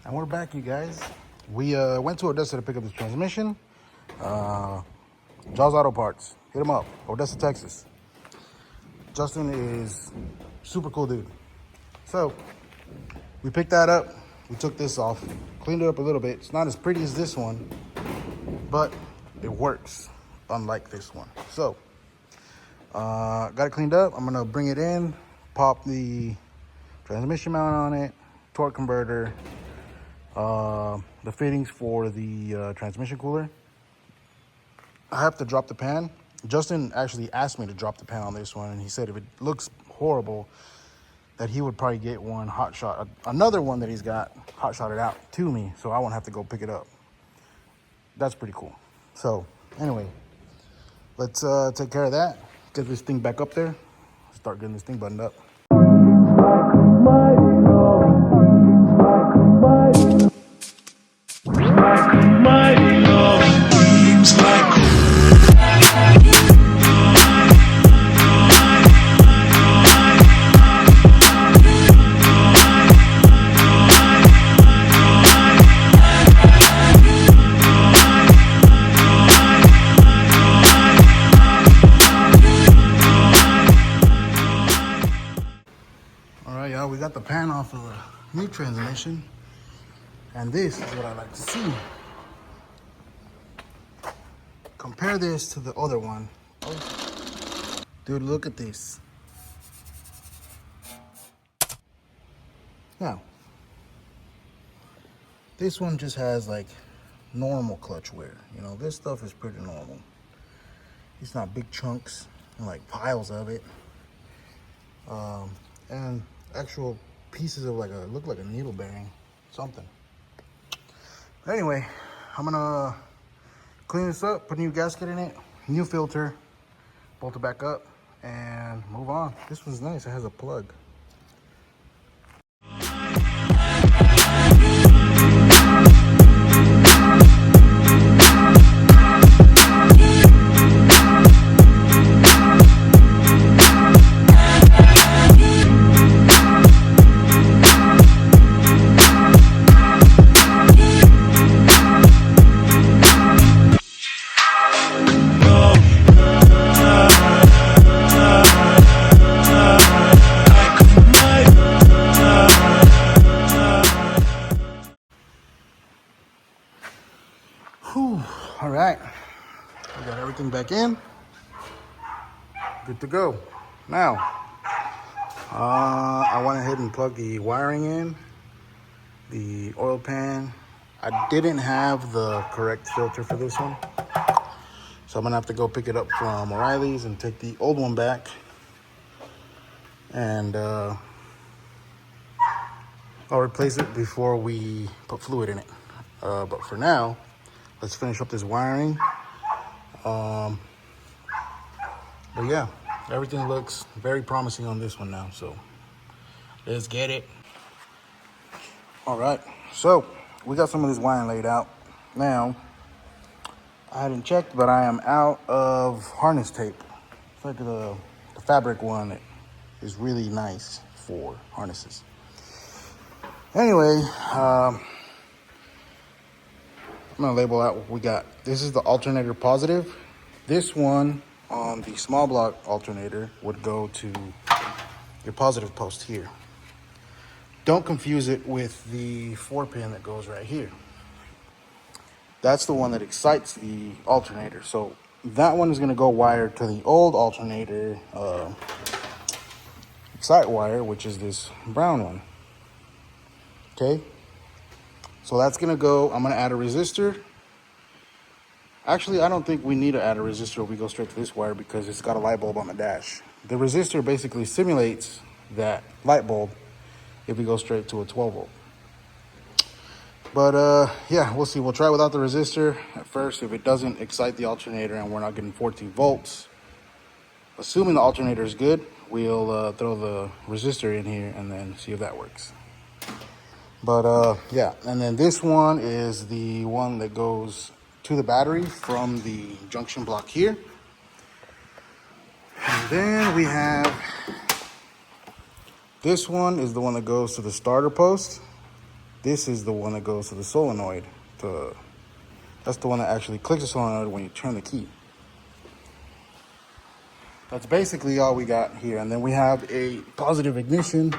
And we're back, you guys. We went to Odessa to pick up this transmission. Jaws Auto Parts. Hit him up. Odessa, Texas. Justin is super cool dude. So we picked that up. We took this off, cleaned it up a little bit. It's not as pretty as this one, but it works, unlike this one. So got it cleaned up. I'm gonna bring it in, pop the transmission mount on it, torque converter, the fittings for the transmission cooler. I have to drop the pan. Justin actually asked me to drop the pan on this one, and he said if it looks horrible, that he would probably get one hot shot, another one that he's got hot shotted out to me, so I won't have to go pick it up. That's pretty cool. So anyway, let's take care of that, get this thing back up there, start getting this thing buttoned up. We got the pan off of the new transmission, and this is what I like to see. Compare this to the other one. Oh, dude, look at this. Now, this one just has like normal clutch wear. You know, this stuff is pretty normal. It's not big chunks and like piles of it. And actual pieces of look like a needle bearing, something. Anyway, I'm gonna clean this up, put a new gasket in it, new filter, bolt it back up, and move on. This one's nice, it has a plug. All right, we got everything back in, good to go. Now, I went ahead and plugged the wiring in, the oil pan. I didn't have the correct filter for this one, so I'm gonna have to go pick it up from O'Reilly's and take the old one back, and I'll replace it before we put fluid in it. But for now, let's finish up this wiring. But yeah, everything looks very promising on this one now, so let's get it. All right, so we got some of this wiring laid out. Now, I hadn't checked, but I am out of harness tape. It's like the fabric one that is really nice for harnesses. Anyway, I'm gonna label out what we got. This is the alternator positive. This one on the small block alternator would go to your positive post here. Don't confuse it with the 4-pin that goes right here. That's the one that excites the alternator. So that one is gonna go wired to the old alternator excite wire, which is this brown one. Okay. So that's gonna go, I'm gonna add a resistor. Actually, I don't think we need to add a resistor if we go straight to this wire because it's got a light bulb on the dash. The resistor basically simulates that light bulb if we go straight to a 12 volt. But yeah, we'll see. We'll try without the resistor at first. If it doesn't excite the alternator and we're not getting 14 volts, assuming the alternator is good, we'll throw the resistor in here and then see if that works. But yeah, and then this one is the one that goes to the battery from the junction block here. And then we have, this one is the one that goes to the starter post. This is the one that goes to the solenoid. That's the one that actually clicks the solenoid when you turn the key. That's basically all we got here. And then we have a positive ignition.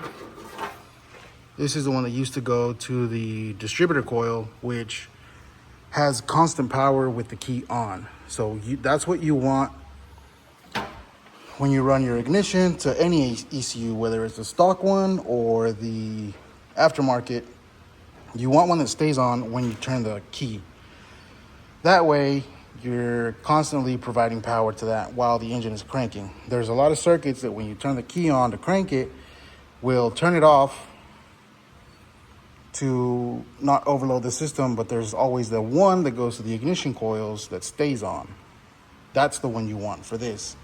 This is the one that used to go to the distributor coil, which has constant power with the key on. So that's what you want when you run your ignition to any ECU, whether it's the stock one or the aftermarket. You want one that stays on when you turn the key. That way, you're constantly providing power to that while the engine is cranking. There's a lot of circuits that when you turn the key on to crank it, will turn it off to not overload the system, but there's always the one that goes to the ignition coils that stays on. That's the one you want for this.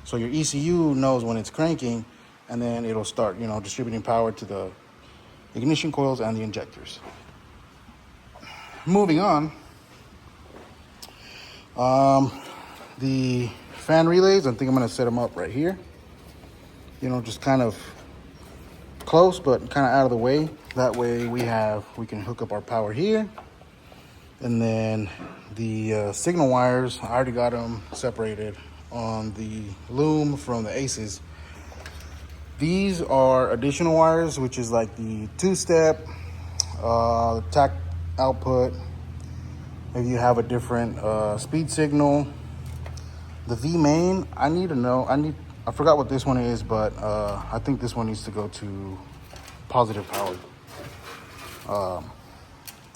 So your ECU knows when it's cranking, and then it'll start, distributing power to the ignition coils and the injectors. Moving on, the fan relays, I think I'm gonna set them up right here. Just kind of close, but kind of out of the way. That way we can hook up our power here. And then the signal wires, I already got them separated on the loom from the aces. These are additional wires, which is like the two-step, the tack output. If you have a different speed signal. The V main, I forgot what this one is, but I think this one needs to go to positive power.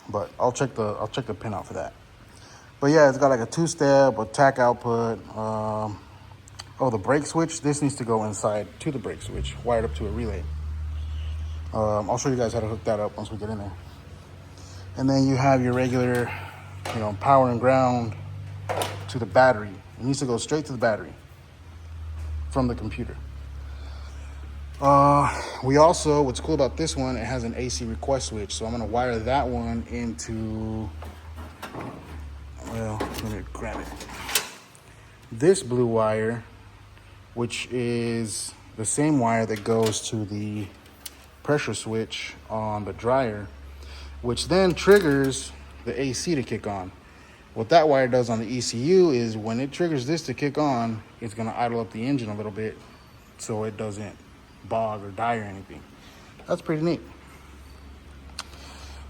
But I'll check the pin out for that. But yeah, it's got like a two-step, a tack output. The brake switch, this needs to go inside to the brake switch, wired up to a relay. I'll show you guys how to hook that up once we get in there. And then you have your regular, power and ground to the battery. It needs to go straight to the battery from the computer. What's cool about this one, it has an AC request switch. So I'm gonna wire that one into, let me grab it. This blue wire, which is the same wire that goes to the pressure switch on the dryer, which then triggers the AC to kick on. What that wire does on the ECU is when it triggers this to kick on, it's gonna idle up the engine a little bit so it doesn't bog or die or anything. That's pretty neat.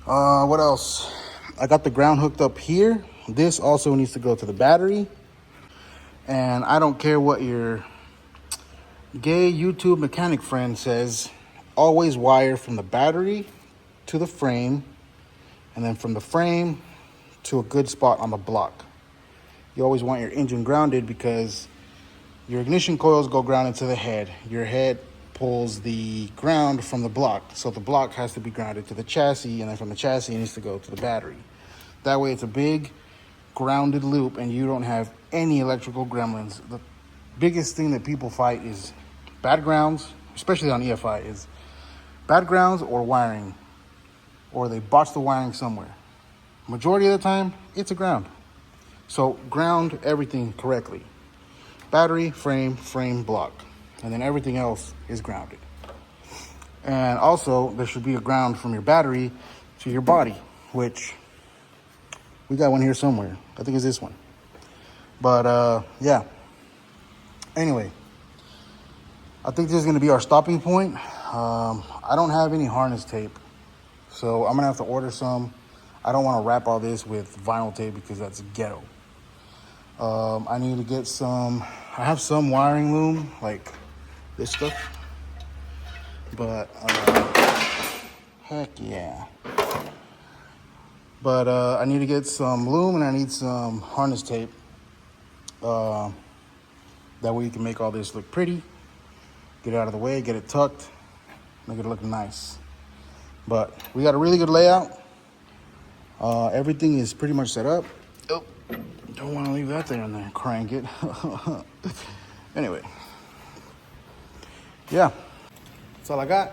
What else? I got the ground hooked up here. This also needs to go to the battery. And I don't care what your gay YouTube mechanic friend says, always wire from the battery to the frame, and then from the frame to a good spot on the block. You always want your engine grounded because your ignition coils go grounded to the head. Your head pulls the ground from the block. So the block has to be grounded to the chassis, and then from the chassis it needs to go to the battery. That way it's a big grounded loop and you don't have any electrical gremlins. The biggest thing that people fight is bad grounds, especially on EFI, is bad grounds or wiring, or they botch the wiring somewhere. Majority of the time, it's a ground. So ground everything correctly. Battery, frame, block. And then everything else is grounded. And also, there should be a ground from your battery to your body, which we got one here somewhere. I think it's this one. But yeah. Anyway, I think this is gonna be our stopping point. I don't have any harness tape, so I'm gonna have to order some. I don't wanna wrap all this with vinyl tape because that's ghetto. I need to get some, I have some wiring loom, like this stuff. But, heck yeah. But I need to get some loom and I need some harness tape. That way you can make all this look pretty. Get it out of the way, get it tucked, make it look nice. But we got a really good layout. Everything is pretty much set up. Oh, don't want to leave that there and then crank it. Anyway, yeah, that's all I got.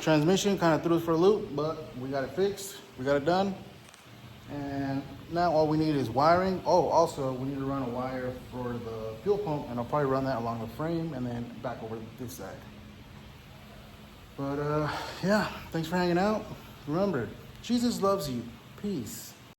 Transmission kind of threw us for a loop, but we got it fixed. We got it done. And now all we need is wiring. Oh, also we need to run a wire for the fuel pump, and I'll probably run that along the frame and then back over this side. But yeah, thanks for hanging out. Remember, Jesus loves you. Peace.